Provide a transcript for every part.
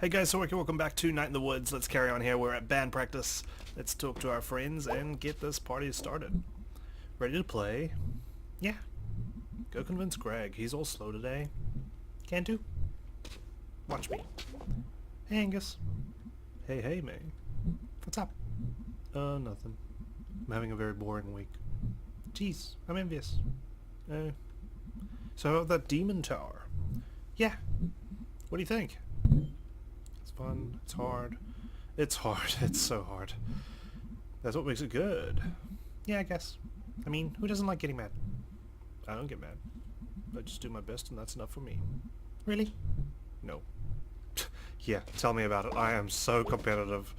Hey guys, so welcome back to Night in the Woods. Let's carry on here. We're at band practice. Let's talk to our friends and get this party started. Ready to play? Yeah. Go convince Greg. He's all slow today. Can do. Watch me. Hey Angus. Hey Mae. What's up? Nothing. I'm having a very boring week. Jeez, I'm envious. So that demon tower. Yeah. What do you think? It's fun. It's hard. It's hard. It's so hard. That's what makes it good. Yeah, I guess. I mean, who doesn't like getting mad? I don't get mad. I just do my best and that's enough for me. Really? No. Yeah, tell me about it. I am so competitive.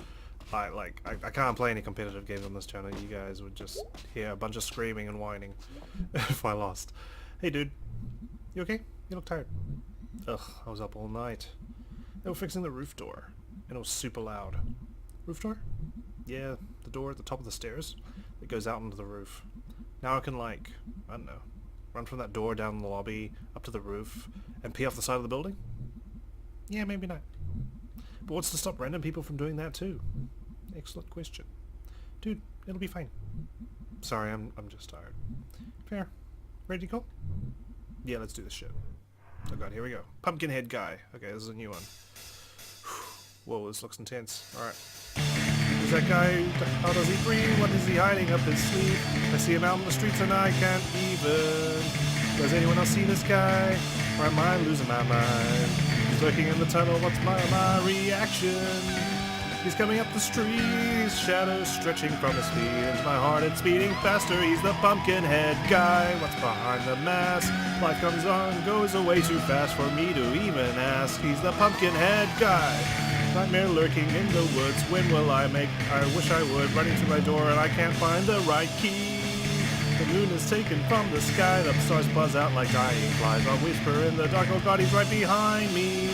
I can't play any competitive games on this channel. You guys would just hear a bunch of screaming and whining if I lost. Hey dude. You okay? You look tired. Ugh, I was up all night. They were fixing the roof door, and it was super loud. Roof door? Yeah, the door at the top of the stairs that goes out into the roof. Now I can, like, I don't know, run from that door down the lobby up to the roof and pee off the side of the building? Yeah, maybe not. But what's to stop random people from doing that too? Excellent question. Dude, it'll be fine. Sorry, I'm just tired. Fair. Ready to go? Yeah, let's do this shit. Oh god, here we go. Pumpkinhead guy. Okay, this is a new one. Whoa, this looks intense. Alright. Who's that guy? How does he breathe? What is he hiding up his sleeve? I see him out in the streets and I can't even. Does anyone else see this guy? Or am I losing my mind? He's lurking in the tunnel. What's my reaction? He's coming up the street, shadows stretching from his feet. Into my heart, it's beating faster. He's the Pumpkinhead guy. What's behind the mask? Life comes on, goes away too fast for me to even ask. He's the Pumpkinhead guy. Nightmare lurking in the woods. When will I make? I wish I would. Running to my door and I can't find the right key. The moon is taken from the sky. The stars buzz out like dying flies. I'll whisper in the dark. Oh God, he's right behind me.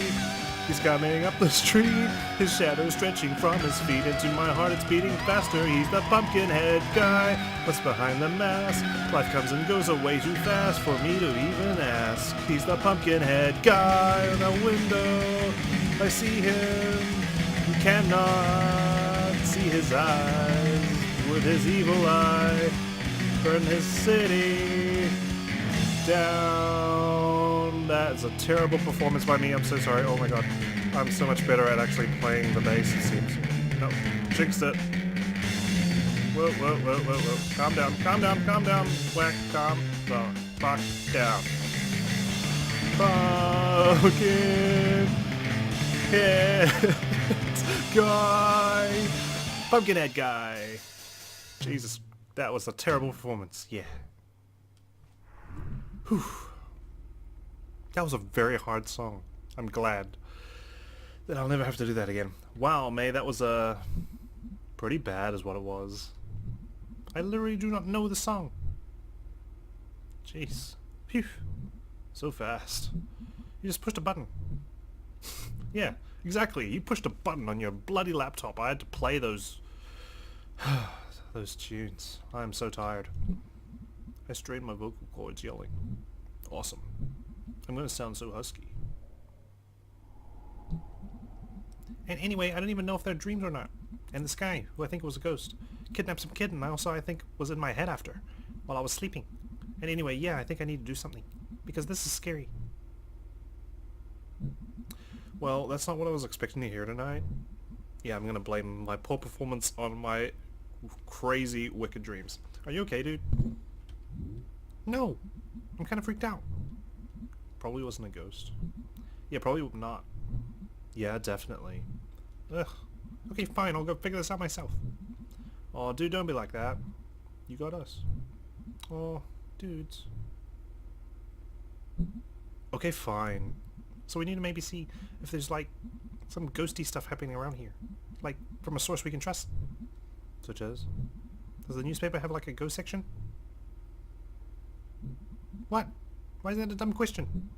He's coming up the street, his shadow stretching from his feet. Into my heart it's beating faster. He's the Pumpkinhead guy. What's behind the mask? Life comes and goes away too fast for me to even ask. He's the Pumpkinhead guy. On the window I see him. You cannot see his eyes. With his evil eye burn his city down. That's a terrible performance by me. I'm so sorry. Oh my god. I'm so much better at actually playing the bass, it seems. Nope. Jinxed it. Whoa. Calm down. Whack, calm the fuck down. Pumpkin head guy. Pumpkinhead guy. Jesus, that was a terrible performance. Yeah. Whew. That was a very hard song. I'm glad that I'll never have to do that again. Wow, Mae, that was pretty bad is what it was. I literally do not know the song. Jeez. Phew. So fast. You just pushed a button. Yeah, exactly. You pushed a button on your bloody laptop. I had to play those those tunes. I am so tired. I strained my vocal cords yelling. Awesome. I'm gonna sound so husky. And anyway, I don't even know if they're dreams or not. And this guy, who I think was a ghost, kidnapped some kid and also I think was in my head after, while I was sleeping. And anyway, yeah, I think I need to do something. Because this is scary. Well, that's not what I was expecting to hear tonight. Yeah, I'm gonna blame my poor performance on my crazy, wicked dreams. Are you okay, dude? No. I'm kinda freaked out. Probably wasn't a ghost. Yeah, probably not. Yeah, definitely. Ugh. Okay, fine, I'll go figure this out myself. Aw, dude, don't be like that. You got us. Oh, dudes. Okay, fine. So we need to maybe see if there's, like, some ghosty stuff happening around here. Like, from a source we can trust. Such as? Does the newspaper have, like, a ghost section? What? Why is that a dumb question?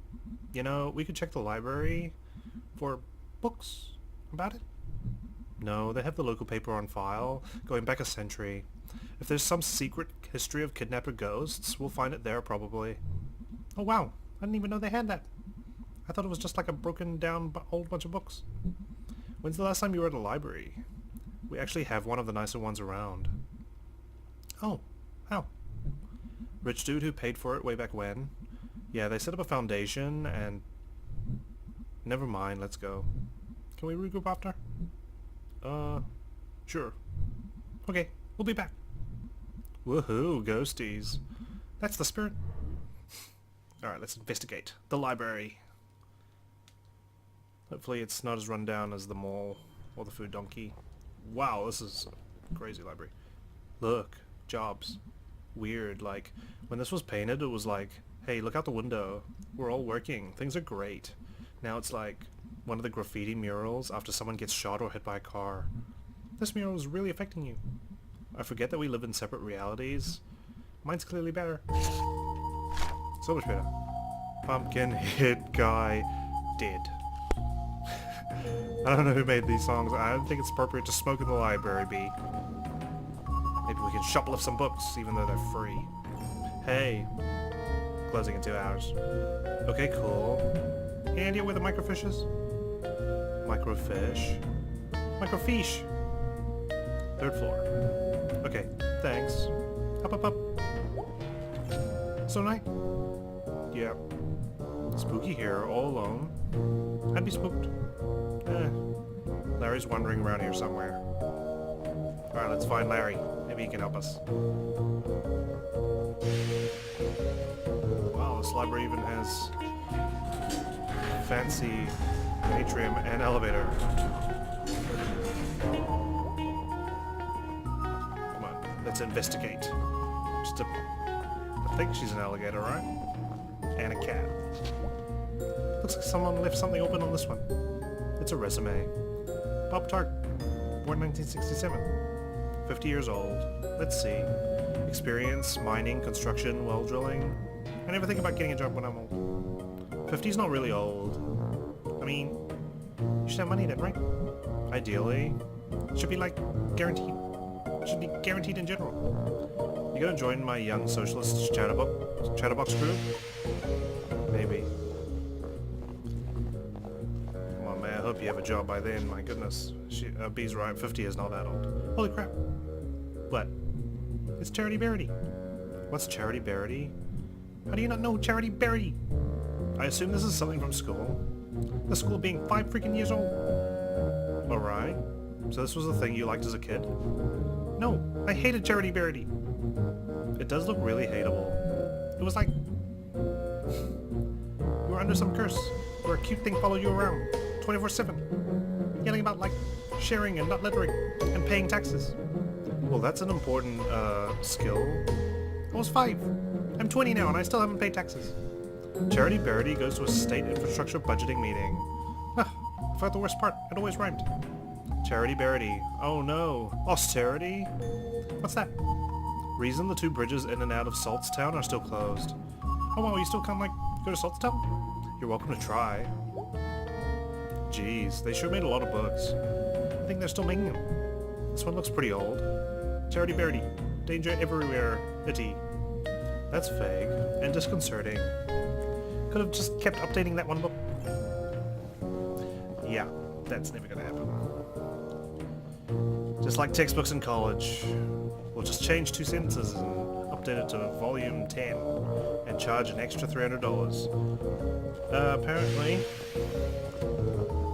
You know, we could check the library for books about it. No, they have the local paper on file, going back a century. If there's some secret history of kidnapper ghosts, we'll find it there probably. Oh wow, I didn't even know they had that. I thought it was just like a broken down old bunch of books. When's the last time you were at a library? We actually have one of the nicer ones around. Oh, how? Rich dude who paid for it way back when? Yeah, they set up a foundation and... Never mind, let's go. Can we regroup after? Sure. Okay, we'll be back. Woohoo, ghosties. That's the spirit. Alright, let's investigate the library. Hopefully it's not as run down as the mall or the food donkey. Wow, this is a crazy library. Look, jobs. Weird, like, when this was painted it was like, hey, look out the window. We're all working. Things are great. Now it's like one of the graffiti murals after someone gets shot or hit by a car. This mural is really affecting you. I forget that we live in separate realities. Mine's clearly better. So much better. Pumpkin hit guy dead. I don't know who made these songs. I don't think it's appropriate to smoke in the library, B. Maybe we can shoplift some books, even though they're free. Hey. Closing in 2 hours. Okay, cool. Any idea where the microfish is? Microfish? Microfiche! 3rd floor. Okay, thanks. Up, up, up. So night? Yeah. Spooky here, all alone. I'd be spooked. Larry's wandering around here somewhere. Alright, let's find Larry. Maybe he can help us. Wow, this library even has fancy atrium and elevator. Come on, let's investigate. I think she's an alligator, right? And a cat. Looks like someone left something open on this one. It's a resume. Bob Tart, born 1967. 50 years old. Let's see. Experience, mining, construction, well drilling. I never think about getting a job when I'm old. 50's not really old. I mean, you should have money then, right? Ideally. Should be like guaranteed. Should be guaranteed in general. You gonna join my young socialist chatterbox group? Maybe. Come on, man. I hope you have a job by then. My goodness. B's right. 50 is not that old. Holy crap. What? It's Charity Barity. What's Charity Barity? How do you not know Charity Barity? I assume this is something from school. The school being 5 freaking years old. Alright. So this was the thing you liked as a kid? No, I hated Charity Barity. It does look really hateable. It was like... you were under some curse, where a cute thing followed you around, 24/7. Yelling about, like, sharing and not littering, and paying taxes. Well, that's an important, skill. I was 5. I'm 20 now, and I still haven't paid taxes. Charity Barity goes to a state infrastructure budgeting meeting. I forgot the worst part. It always rhymed. Charity Barity. Oh no. Austerity? What's that? Reason the 2 bridges in and out of Saltstown are still closed. Oh wow, you still can't, like, go to Saltstown? You're welcome to try. Jeez, they sure made a lot of books. I think they're still making them. This one looks pretty old. Charity Barity. Danger everywhere. Itty. That's vague and disconcerting. Could have just kept updating that one book. Yeah, that's never gonna happen. Just like textbooks in college. We'll just change 2 sentences and update it to volume 10 and charge an extra $300. Apparently,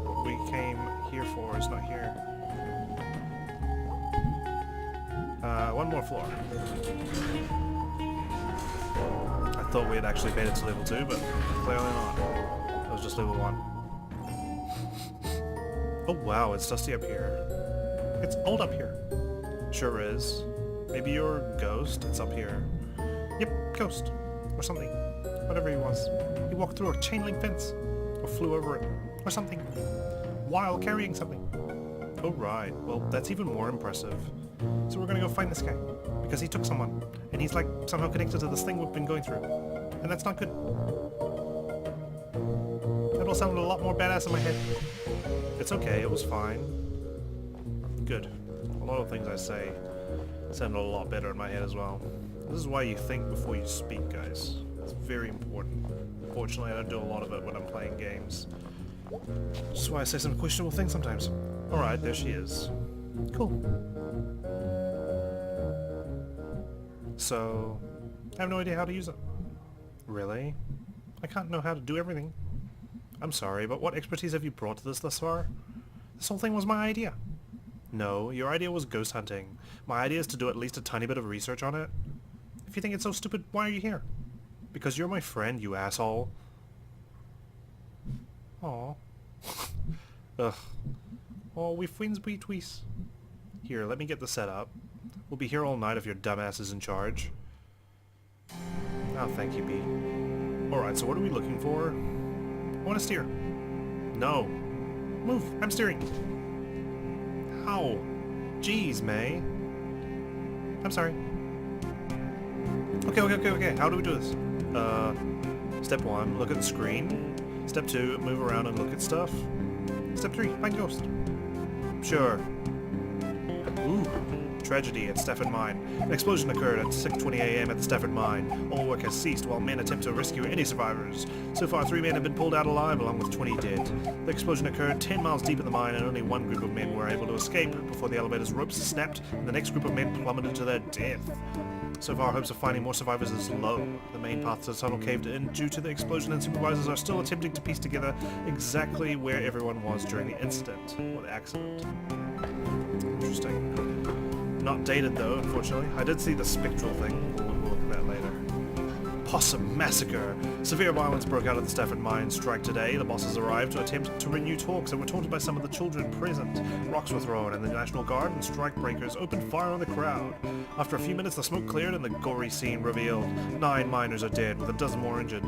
what we came here for is not here. One more floor. I thought we had actually made it to level 2, but clearly not. It was just level 1. Oh wow, it's dusty up here. It's old up here. Sure is. Maybe you're a ghost, it's up here. Yep, ghost. Or something. Whatever he was. He walked through a chain link fence. Or flew over it. Or something. While carrying something. Oh right, well that's even more impressive. So we're gonna go find this guy. Because he took someone. And he's like somehow connected to this thing we've been going through. And that's not good. That all sounded a lot more badass in my head. It's okay, it was fine. Good. A lot of things I say sounded a lot better in my head as well. This is why you think before you speak, guys. It's very important. Fortunately, I don't do a lot of it when I'm playing games. Which is why I say some questionable things sometimes. Alright, there she is. Cool. So, I have no idea how to use it. Really? I can't know how to do everything. I'm sorry, but what expertise have you brought to this thus far? This whole thing was my idea. No, your idea was ghost hunting. My idea is to do at least a tiny bit of research on it. If you think it's so stupid, why are you here? Because you're my friend, you asshole. Aw. Ugh. Oh, we friends betwees. Here, let me get the set up. We'll be here all night if your dumbass is in charge. Oh, thank you, B. Alright, so what are we looking for? I want to steer. No. Move! I'm steering! Ow! Jeez, Mae. I'm sorry. Okay. How do we do this? Step 1, look at the screen. Step 2, move around and look at stuff. Step 3, find ghost. Sure. Ooh. Tragedy at Stafford Mine. An explosion occurred at 6:20 a.m. at the Stafford Mine. All work has ceased while men attempt to rescue any survivors. So far, 3 men have been pulled out alive along with 20 dead. The explosion occurred 10 miles deep in the mine and only one group of men were able to escape before the elevator's ropes snapped and the next group of men plummeted to their death. So far, hopes of finding more survivors is low. The main path to the tunnel caved in due to the explosion and supervisors are still attempting to piece together exactly where everyone was during the incident, or the accident. Interesting. Not dated though, unfortunately. I did see the spectral thing. We'll look at that later. Possum Massacre. Severe violence broke out at the Stafford Mine strike today. The bosses arrived to attempt to renew talks and were taunted by some of the children present. Rocks were thrown and the National Guard and strike breakers opened fire on the crowd. After a few minutes the smoke cleared and the gory scene revealed. 9 miners are dead with a dozen more injured.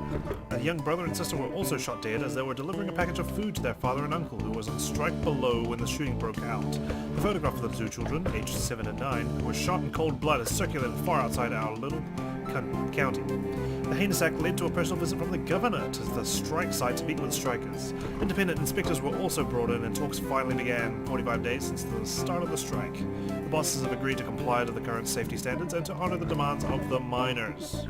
A young brother and sister were also shot dead as they were delivering a package of food to their father and uncle who was on strike below when the shooting broke out. The photograph of the 2 children, aged 7 and 9, who were shot in cold blood is circulated far outside our little county. The heinous act led to a personal visit from the governor to the strike site to meet with strikers. Independent inspectors were also brought in and talks finally began 45 days since the start of the strike. The bosses have agreed to comply to the current safety standards and to honor the demands of the miners.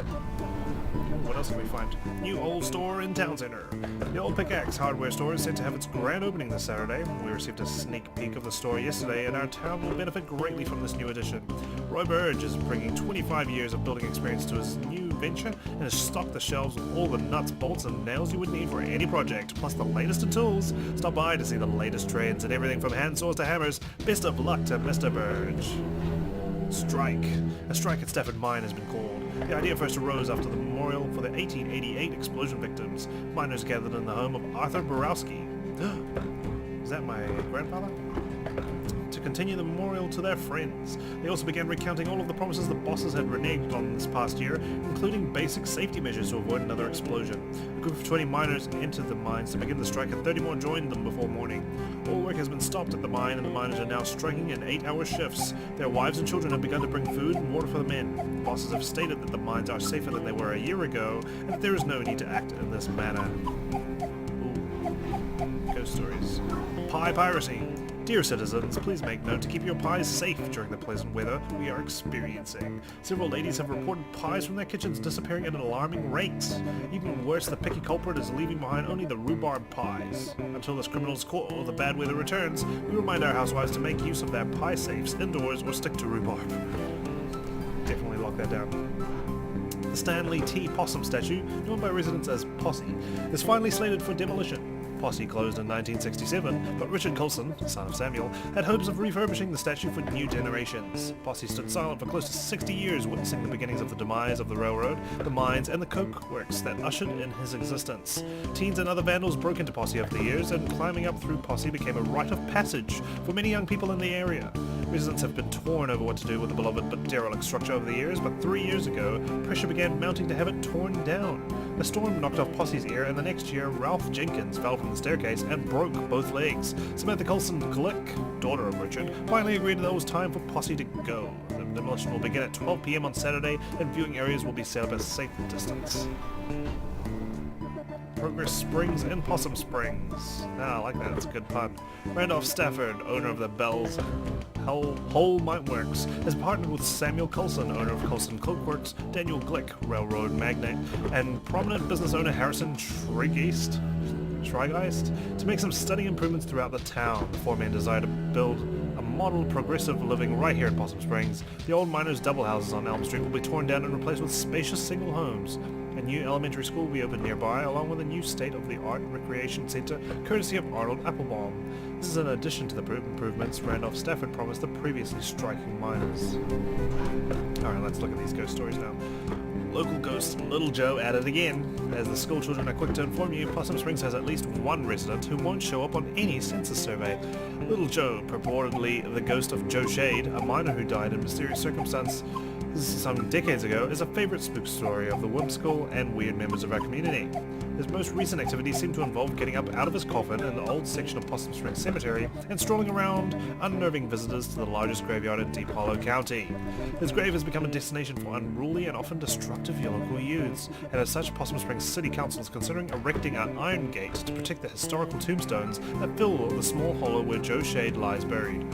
What else can we find? New old store in town center. The old Pickaxe hardware store is set to have its grand opening this Saturday. We received a sneak peek of the store yesterday and our town will benefit greatly from this new addition. Roy Burge is bringing 25 years of building experience to his new venture and has stocked the shelves with all the nuts, bolts and nails you would need for any project, plus the latest in tools. Stop by to see the latest trends and everything from hand saws to hammers. Best of luck to Mr. Burge. Strike. A strike at Stafford Mine has been called. The idea first arose after the memorial for the 1888 explosion victims. Miners gathered in the home of Arthur Borowski. Is that my grandfather? To continue the memorial to their friends. They also began recounting all of the promises the bosses had reneged on this past year, including basic safety measures to avoid another explosion. A group of 20 miners entered the mines to begin the strike and 30 more joined them before morning. All work has been stopped at the mine and the miners are now striking in 8-hour shifts. Their wives and children have begun to bring food and water for the men. The bosses have stated that the mines are safer than they were a year ago and that there is no need to act in this manner. Ooh. Ghost stories. Pie piracy. Dear citizens, please make note to keep your pies safe during the pleasant weather we are experiencing. Several ladies have reported pies from their kitchens disappearing at an alarming rate. Even worse, the picky culprit is leaving behind only the rhubarb pies. Until this criminal is caught or the bad weather returns, we remind our housewives to make use of their pie safes indoors or stick to rhubarb. Definitely lock that down. The Stanley T. Possum statue, known by residents as Posse, is finally slated for demolition. Posse closed in 1967, but Richard Colson, son of Samuel, had hopes of refurbishing the statue for new generations. Posse stood silent for close to 60 years, witnessing the beginnings of the demise of the railroad, the mines, and the coke works that ushered in his existence. Teens and other vandals broke into Posse over the years, and climbing up through Posse became a rite of passage for many young people in the area. Residents have been torn over what to do with the beloved but derelict structure over the years, but 3 years ago, pressure began mounting to have it torn down. A storm knocked off Posse's ear, and the next year, Ralph Jenkins fell from the staircase and broke both legs. Samantha Colson Glick, daughter of Richard, finally agreed that it was time for Posse to go. The demolition will begin at 12 p.m. on Saturday, and viewing areas will be set up at a safe distance. Progress Springs and Possum Springs. Ah, I like that, it's a good pun. Randolph Stafford, owner of the Bells Whole Mine Works, has partnered with Samuel Colson, owner of Colson Cloak Works, Daniel Glick, railroad magnate, and prominent business owner Harrison Treggeast. Schreigeist to make some stunning improvements throughout the town. The four men desire to build a model progressive living right here in Possum Springs. The old miners' double houses on Elm Street will be torn down and replaced with spacious single homes. A new elementary school will be opened nearby, along with a new state-of-the-art recreation center, courtesy of Arnold Applebaum. This is in addition to the improvements Randolph Stafford promised the previously striking miners. Alright, let's look at these ghost stories now. Local ghost Little Joe at it again. As the school children are quick to inform you, Possum Springs has at least one resident who won't show up on any census survey. Little Joe, purportedly the ghost of Joe Shade, a miner who died in mysterious circumstance some decades ago, is a favorite spook story of the whimsical and weird members of our community. His most recent activities seem to involve getting up out of his coffin in the old section of Possum Springs Cemetery and strolling around, unnerving visitors to the largest graveyard in Deep Hollow County. His grave has become a destination for unruly and often destructive local youths, and as such, Possum Springs City Council is considering erecting an iron gate to protect the historical tombstones that fill the small hollow where Joe Shade lies buried.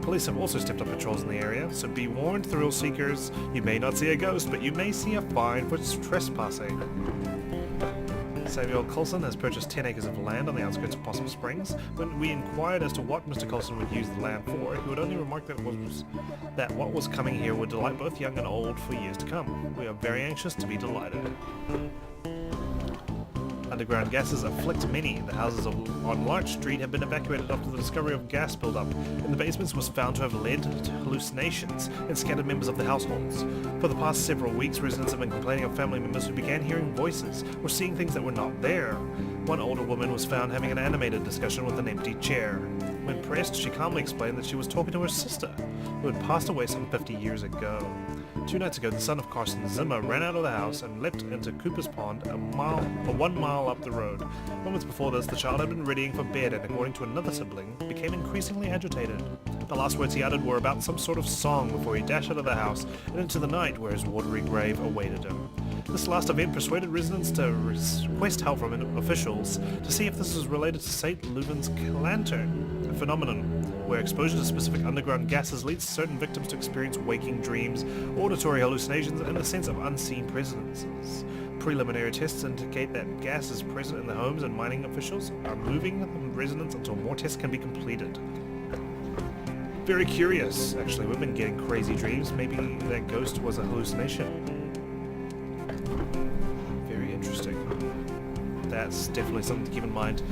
Police have also stepped up patrols in the area, so be warned, thrill seekers. You may not see a ghost, but you may see a fine for trespassing. Samuel Coulson has purchased 10 acres of land on the outskirts of Possum Springs. When we inquired as to what Mr. Coulson would use the land for, he would only remark that what was coming here would delight both young and old for years to come. We are very anxious to be delighted. Underground gases afflict many. The houses on Larch Street have been evacuated after the discovery of gas buildup. In the basements was found to have led to hallucinations and scattered members of the households. For the past several weeks, residents have been complaining of family members who began hearing voices or seeing things that were not there. One older woman was found having an animated discussion with an empty chair. When pressed, she calmly explained that she was talking to her sister, who had passed away some 50 years ago. 2 nights ago, the son of Carson Zimmer ran out of the house and leapt into Cooper's Pond, 1 mile up the road. Moments before this, the child had been readying for bed and, according to another sibling, became increasingly agitated. The last words he uttered were about some sort of song before he dashed out of the house and into the night where his watery grave awaited him. This last event persuaded residents to request help from officials to see if this was related to St. Leuven's lantern, a phenomenon where exposure to specific underground gases leads certain victims to experience waking dreams, auditory hallucinations, and the sense of unseen presences. Preliminary tests indicate that gas is present in the homes, and mining officials are moving the residents until more tests can be completed. Very curious, actually. We've been getting crazy dreams. Maybe that ghost was a hallucination. Very interesting. That's definitely something to keep in mind.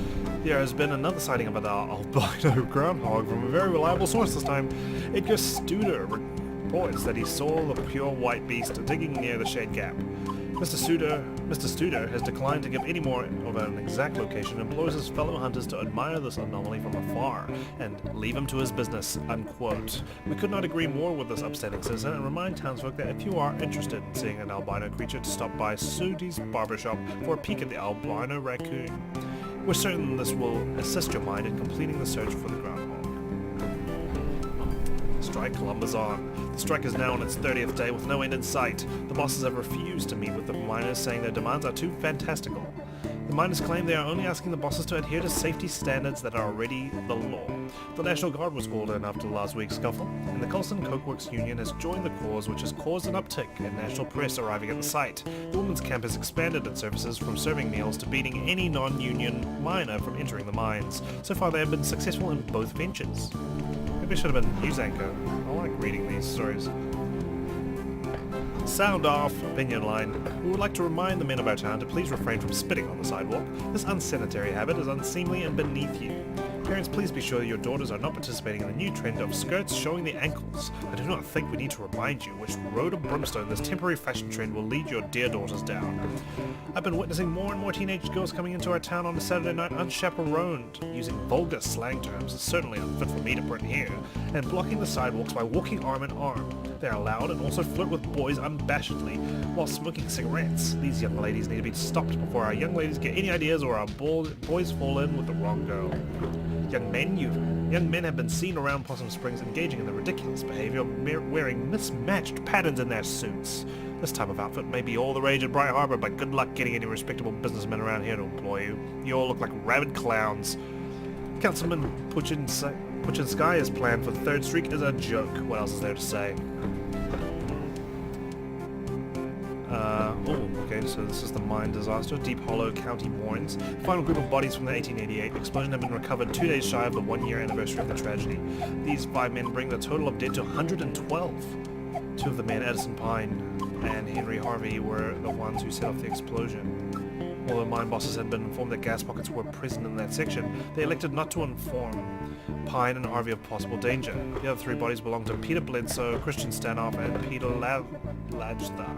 There has been another sighting of an albino groundhog from a very reliable source this time. Edgar Studer reports that he saw the pure white beast digging near the shade gap. Mr. Studer has declined to give any more of an exact location and implores his fellow hunters to admire this anomaly from afar and leave him to his business, unquote. We could not agree more with this upstanding citizen and remind townsfolk that if you are interested in seeing an albino creature, to stop by Sudie's barbershop for a peek at the albino raccoon. We're certain this will assist your mind in completing the search for the groundhog. Strike lumbers on. The strike is now on its 30th day with no end in sight. The bosses have refused to meet with the miners, saying their demands are too fantastical. The miners claim they are only asking the bosses to adhere to safety standards that are already the law. The National Guard was called in after last week's scuffle, and the Colson Cokeworks Union has joined the cause, which has caused an uptick in national press arriving at the site. The women's camp has expanded its services from serving meals to beating any non-union miner from entering the mines. So far they have been successful in both ventures. Maybe I should have been news anchor. I like reading these stories. Sound off, opinion line. We would like to remind the men of our town to please refrain from spitting on the sidewalk. This unsanitary habit is unseemly and beneath you. Parents, please be sure that your daughters are not participating in the new trend of skirts showing the ankles. I do not think we need to remind you which road of brimstone this temporary fashion trend will lead your dear daughters down. I've been witnessing more and more teenage girls coming into our town on a Saturday night unchaperoned, using vulgar slang terms, certainly unfit for me to print here, and blocking the sidewalks by walking arm in arm. They are loud and also flirt with boys unabashedly while smoking cigarettes. These young ladies need to be stopped before our young ladies get any ideas or our boys fall in with the wrong girl. Young men have been seen around Possum Springs engaging in the ridiculous behavior of wearing mismatched patterns in their suits. This type of outfit may be all the rage at Bright Harbor, but good luck getting any respectable businessmen around here to employ you. You all look like rabid clowns. Councilman Puchinsky's plan for the third streak is a joke. What else is there to say? Okay, so this is the mine disaster. Deep Hollow County mourns. Final group of bodies from the 1888 explosion have been recovered 2 days shy of the 1-year anniversary of the tragedy. These 5 men bring the total of dead to 112. 2 of the men, Edison Pine and Henry Harvey, were the ones who set off the explosion. Although mine bosses had been informed that gas pockets were present in that section, they elected not to inform Pine and Harvey of possible danger. The other 3 bodies belonged to Peter Bledsoe, Christian Stanoff, and Peter Lajtha.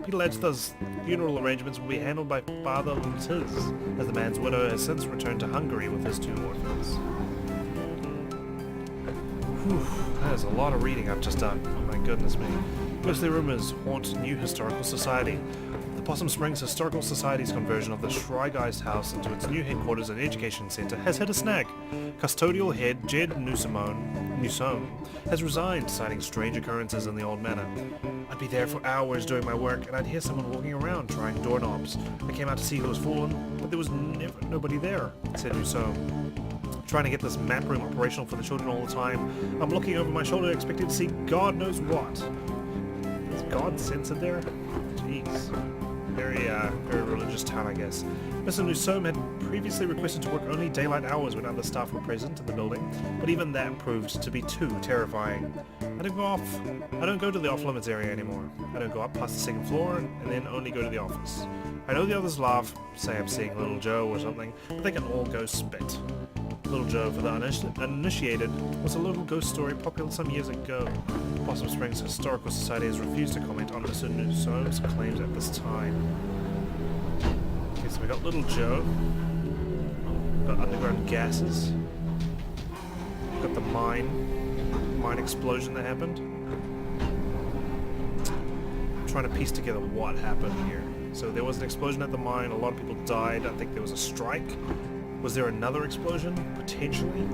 Peter Lajtha's funeral arrangements will be handled by Father Lutiz, as the man's widow has since returned to Hungary with his 2 orphans. Whew, that is a lot of reading I've just done. Oh my goodness me. Ghostly rumors haunt New Historical Society. The Possum Springs Historical Society's conversion of the Schreigeist House into its new headquarters and education center has hit a snag. Custodial head Jed Newsome has resigned, citing strange occurrences in the old manor. I'd be there for hours doing my work, and I'd hear someone walking around trying doorknobs. I came out to see who was fallen, but there was nobody there, said Newsome. Trying to get this map room operational for the children all the time. I'm looking over my shoulder expecting to see God knows what. Is God censored there? Jeez. Very religious town, I guess. Mr. Newsome had previously requested to work only daylight hours when other staff were present in the building, but even that proved to be too terrifying. I don't go to the off-limits area anymore. I don't go up past the 2nd floor and then only go to the office. I know the others laugh, say I'm seeing Little Joe or something, but they can all go spit. Little Joe, for the uninitiated, was a little ghost story popular some years ago. Possum Springs Historical Society has refused to comment on Mr. Newsome's claims at this time. Okay, so we got Little Joe. We've got underground gases. We've got the mine explosion that happened. I'm trying to piece together what happened here. So there was an explosion at the mine, a lot of people died, I think there was a strike. Was there another explosion? Potentially.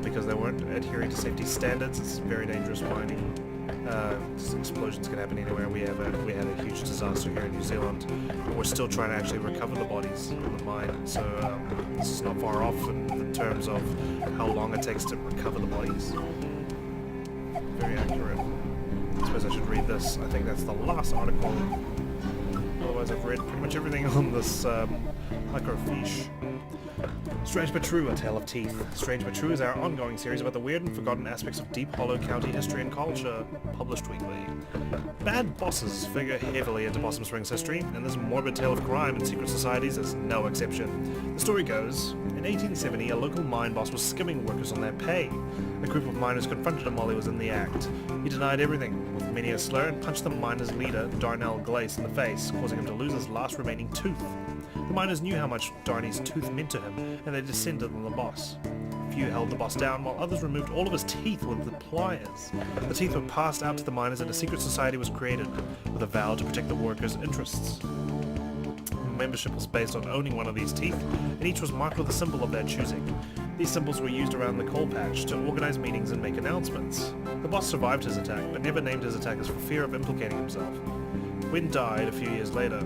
Because they weren't adhering to safety standards. It's very dangerous mining. Explosions can happen anywhere. We had a huge disaster here in New Zealand. And we're still trying to actually recover the bodies in the mine. So this is not far off in terms of how long it takes to recover the bodies. Very accurate. I suppose I should read this. I think that's the last article. Otherwise I've read pretty much everything on this microfiche. Strange But True, A Tale of Teeth. Strange But True is our ongoing series about the weird and forgotten aspects of Deep Hollow County history and culture, published weekly. Bad bosses figure heavily into Possum Springs history, and this morbid tale of crime and secret societies is no exception. The story goes, in 1870, a local mine boss was skimming workers on their pay. A group of miners confronted him while he was in the act. He denied everything, with many a slur, and punched the miners' leader, Darnell Glace, in the face, causing him to lose his last remaining tooth. The miners knew how much Darney's tooth meant to him, and they descended on the boss. A few held the boss down, while others removed all of his teeth with the pliers. The teeth were passed out to the miners, and a secret society was created, with a vow to protect the workers' interests. Membership was based on owning one of these teeth, and each was marked with a symbol of their choosing. These symbols were used around the coal patch to organize meetings and make announcements. The boss survived his attack, but never named his attackers for fear of implicating himself. Wynn died a few years later.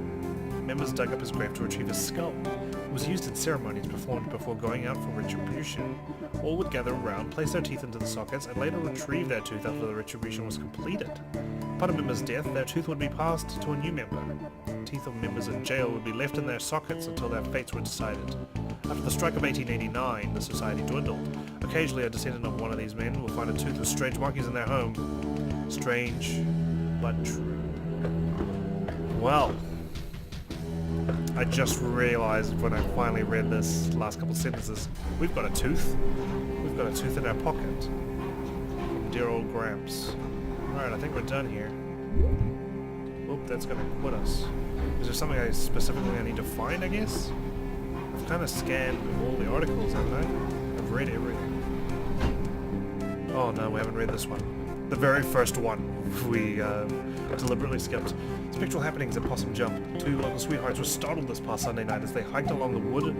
Members dug up his grave to retrieve his skull. It was used in ceremonies performed before going out for retribution. All would gather around, place their teeth into the sockets, and later retrieve their tooth after the retribution was completed. Upon a member's death, their tooth would be passed to a new member. Teeth of members in jail would be left in their sockets until their fates were decided. After the strike of 1889, the society dwindled. Occasionally, a descendant of one of these men will find a tooth with strange markings in their home. Strange, but true. Well, I just realized when I finally read this last couple sentences, we've got a tooth. We've got a tooth in our pocket. From dear old Gramps. Alright, I think we're done here. Oop, that's gonna quit us. Is there something I specifically need to find, I guess? I've kind of scanned all the articles, haven't I? I've read everything. Oh no, we haven't read this one. The very first one we deliberately skipped. Spectral happenings at Possum Jump. 2 local sweethearts were startled this past Sunday night as they hiked along the wooded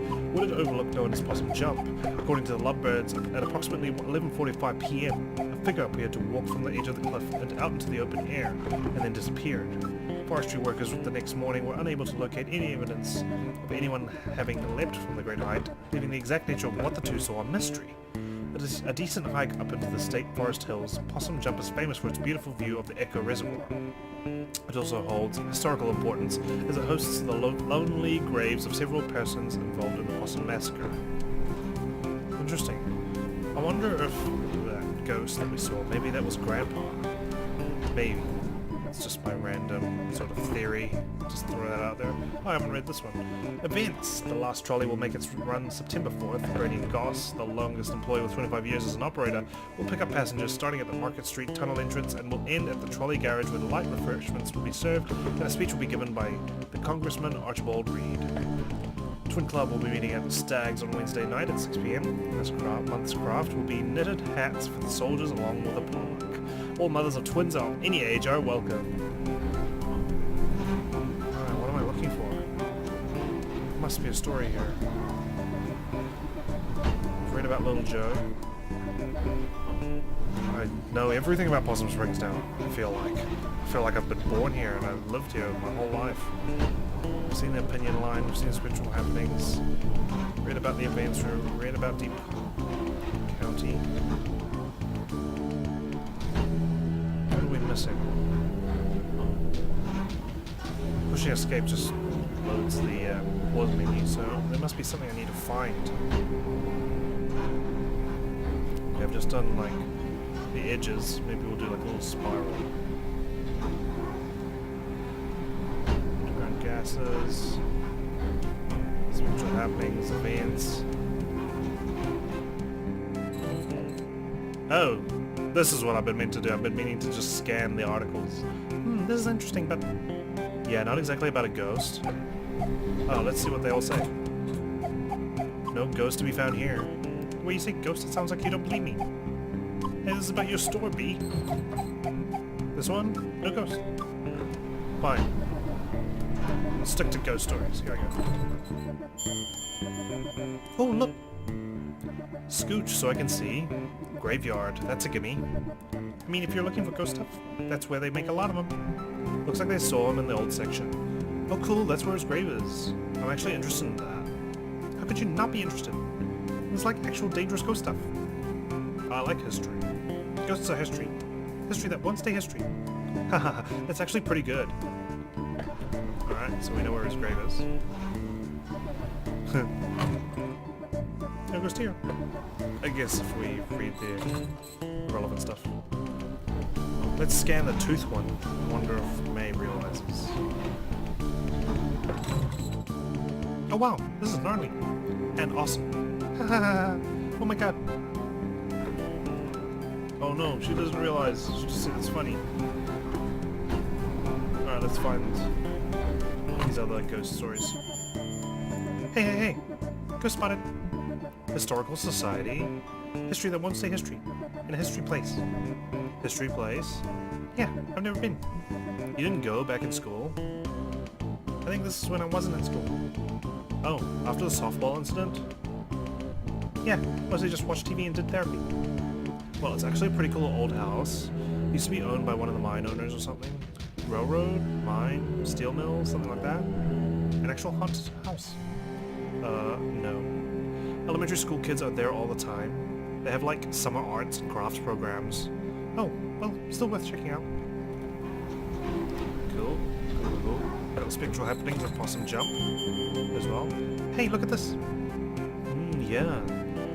overlook known as Possum Jump. According to the Lovebirds, at approximately 11:45 p.m., a figure appeared to walk from the edge of the cliff and out into the open air, and then disappeared. Forestry workers the next morning were unable to locate any evidence of anyone having leapt from the great height, leaving the exact nature of what the two saw a mystery. A decent hike up into the state forest hills, Possum Jump is famous for its beautiful view of the Echo Reservoir. It also holds historical importance as it hosts the lonely graves of several persons involved in the Possum Massacre. Interesting. I wonder if that ghost that we saw, maybe that was Grandpa. Maybe. It's just my random sort of theory. Just throw that out there. Oh, I haven't read this one. Events. The last trolley will make its run September 4th. Brady Goss, the longest employee with 25 years as an operator, will pick up passengers starting at the Market Street tunnel entrance and will end at the trolley garage where light refreshments will be served and a speech will be given by the Congressman Archibald Reed. Twin Club will be meeting at the Stags on Wednesday night at 6 p.m. This month's craft will be knitted hats for the soldiers along with a plaque. All mothers of twins of any age are welcome. Alright, what am I looking for? There must be a story here. I've read about Little Joe. I know everything about Possum Springs now, I feel like. I feel like I've been born here and I've lived here my whole life. We've seen the opinion line, we've seen spiritual happenings, read about the advance room, read about Deep County. What are we missing? Pushing escape just loads the pause menu, so there must be something I need to find. Okay, I've just done like the edges, maybe we'll do like a little spiral. Gases, spiritual happenings, events. Oh, this is what I've been meant to do. I've been meaning to just scan the articles. This is interesting, but yeah, not exactly about a ghost. Oh, let's see what they all say. No ghost to be found here. When you say ghost, it sounds like you don't believe me. Hey, this is about your store, B. This one? No ghost. Fine. Let's stick to ghost stories. Here I go. Oh, look! Scooch, so I can see. Graveyard, that's a gimme. I mean, if you're looking for ghost stuff, that's where they make a lot of them. Looks like they saw him in the old section. Oh, cool, that's where his grave is. I'm actually interested in that. How could you not be interested? It's like actual dangerous ghost stuff. I like history. Ghosts are history. History that won't stay history. Haha, that's actually pretty good. Alright, so we know where his grave is. No ghost here. I guess if we read the relevant stuff. Let's scan the tooth one. I wonder if Mae realizes. Oh wow, this is gnarly. And awesome. Oh my god. Oh no, she doesn't realize. She just said it's funny. Alright, let's find these other ghost stories. Hey, hey, hey! Ghost spotted! Historical Society. History that won't say history. In a history place. History place? Yeah, I've never been. You didn't go back in school? I think this is when I wasn't in school. Oh, after the softball incident? Yeah, mostly just watched TV and did therapy. Well, it's actually a pretty cool old house. Used to be owned by one of the mine owners or something. Railroad, mine, steel mill, something like that. An actual haunted house. No. Elementary school kids are there all the time. They have like summer arts and crafts programs. Oh, well, still worth checking out. Cool. Cool. Got spectral happenings with Possum Jump as well. Hey, look at this. Yeah.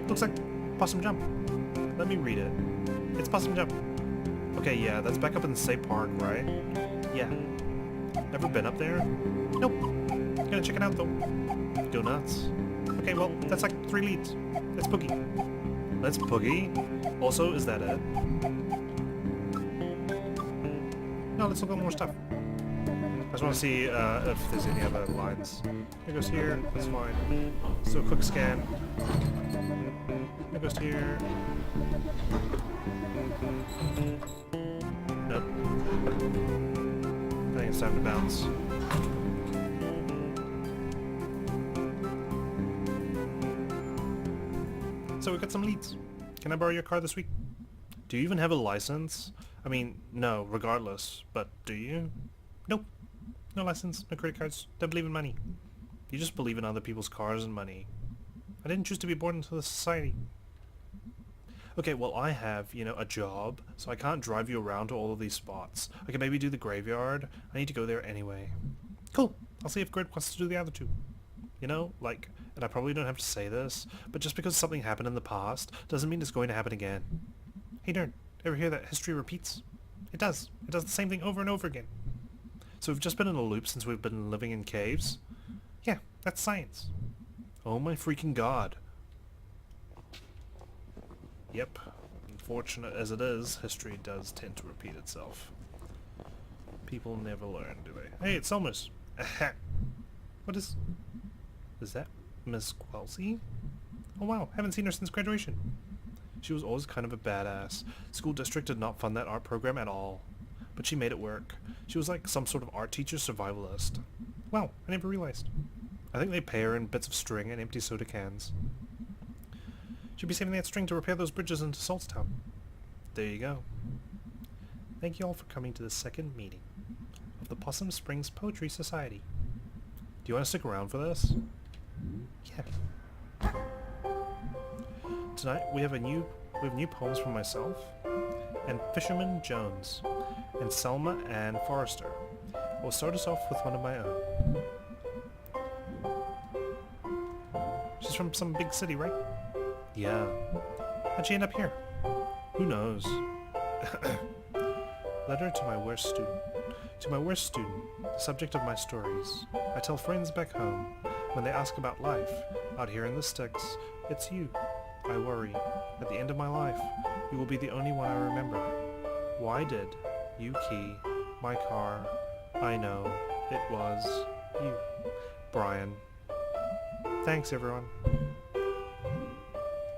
Looks like Possum Jump. Let me read it. It's Possum Jump. Okay, yeah, that's back up in the state park, right? Yeah. Never been up there? Nope. Gonna check it out though. Go nuts. Okay, well, that's like 3 leads. Let's boogie. Let's boogie? Also, is that it? No, let's look at more stuff. I just want to see if there's any other lines. It goes here, that's fine. Let's do a quick scan. It goes here. Nope. I think it's time to bounce. So we got some leads. Can I borrow your car this week? Do you even have a license? I mean, no, regardless, but do you? Nope. No license, no credit cards, don't believe in money. You just believe in other people's cars and money. I didn't choose to be born into this society. Okay, well I have, you know, a job, so I can't drive you around to all of these spots. I can maybe do the graveyard. I need to go there anyway. Cool. I'll see if Grid wants to do the other two. You know, like, and I probably don't have to say this, but just because something happened in the past doesn't mean it's going to happen again. Hey nerd, ever hear that history repeats? It does. It does the same thing over and over again. So we've just been in a loop since we've been living in caves? Yeah, that's science. Oh my freaking god. Yep. Unfortunate as it is, history does tend to repeat itself. People never learn, do they? Hey, it's Somers. What is... Is that Miss Quelcy? Oh wow, haven't seen her since graduation. She was always kind of a badass. School district did not fund that art program at all. But she made it work. She was like some sort of art teacher survivalist. Wow, I never realized. I think they pay her in bits of string and empty soda cans. Should be saving that string to repair those bridges into Saltstown. There you go. Thank you all for coming to the second meeting of the Possum Springs Poetry Society. Do you want to stick around for this? Yeah. Tonight we have new poems from myself and Fisherman Jones and Selma Ann Forrester. We'll start us off with one of my own. She's from some big city, right? Yeah. How'd she end up here? Who knows? Letter to my worst student. To my worst student, the subject of my stories. I tell friends back home, when they ask about life, out here in the sticks, it's you. I worry. At the end of my life, you will be the only one I remember. Why did you key my car? I know it was you. Brian. Thanks, everyone.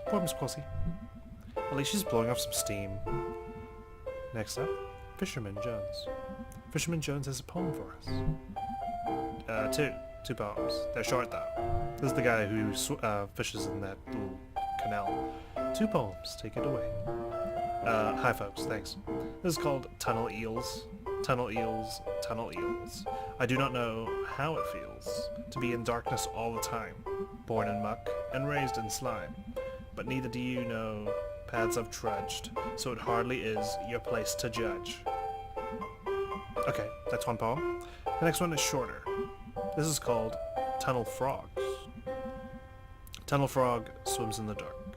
Poor Miss Quelcy. At least she's blowing off some steam. Next up, Fisherman Jones. Fisherman Jones has a poem for us. Two poems. They're short though. This is the guy who fishes in that little canal. 2 poems. Take it away. Hi folks, thanks. This is called Tunnel Eels. Tunnel eels, tunnel eels. I do not know how it feels to be in darkness all the time, born in muck and raised in slime. But neither do you know paths I've trudged, so it hardly is your place to judge. Okay, that's one poem. The next one is shorter. This is called Tunnel Frogs. Tunnel frog swims in the dark.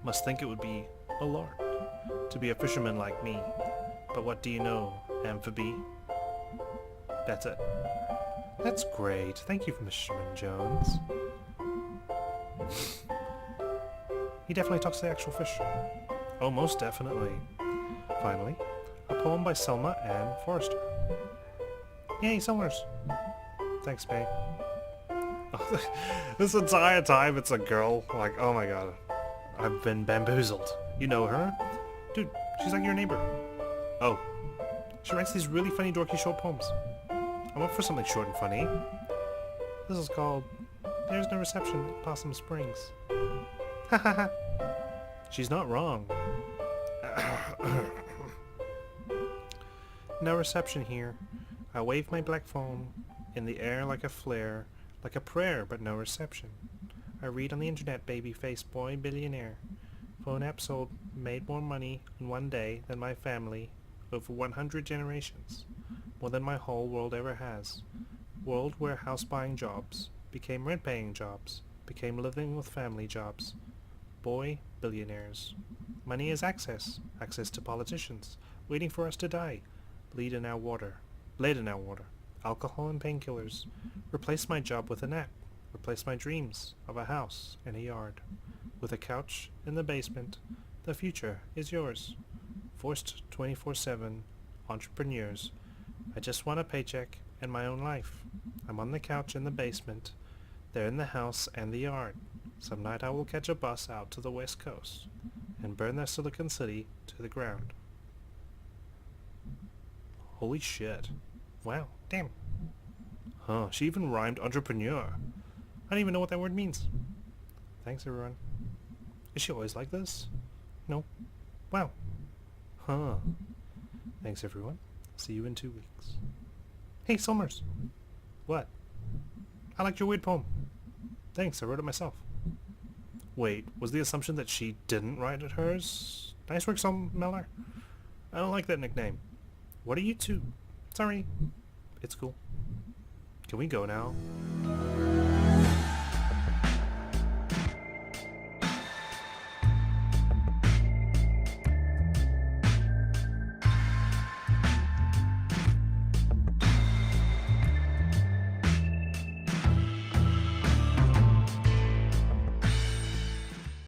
Must think it would be a lark to be a fisherman like me. But what do you know, amphibie? That's it. That's great. Thank you, Fisherman Jones. He definitely talks to the actual fish. Oh, most definitely. Finally, a poem by Selma Ann Forrester. Yay, Summers. Thanks, Mae. Oh, this entire time it's a girl. Like, oh my god. I've been bamboozled. You know her? Dude, she's like your neighbor. Oh. She writes these really funny dorky short poems. I'm up for something short and funny. This is called There's No Reception at Possum Springs. Ha ha ha. She's not wrong. No reception here. I wave my black phone in the air like a flare, like a prayer, but no reception. I read on the internet, baby face boy billionaire. Phone app sold made more money in one day than my family over 100 generations. More than my whole world ever has. World where house buying jobs became rent paying jobs, became living with family jobs. Boy, billionaires. Money is access. Access to politicians. Waiting for us to die. Lead in our water. Lead in our water. Alcohol and painkillers. Replace my job with a nap. Replace my dreams of a house and a yard. With a couch in the basement. The future is yours. Forced 24/7 entrepreneurs. I just want a paycheck and my own life. I'm on the couch in the basement. They're in the house and the yard. Some night I will catch a bus out to the west coast and burn their Silicon City to the ground. Holy shit. Wow. Damn. Huh. She even rhymed entrepreneur. I don't even know what that word means. Thanks, everyone. Is she always like this? No. Wow. Huh. Thanks, everyone. See you in 2 weeks. Hey, Summers. What? I liked your weird poem. Thanks, I wrote it myself. Wait, was the assumption that she didn't write it hers? Nice work, Sam Miller. I don't like that nickname. What are you two? Sorry. It's cool. Can we go now?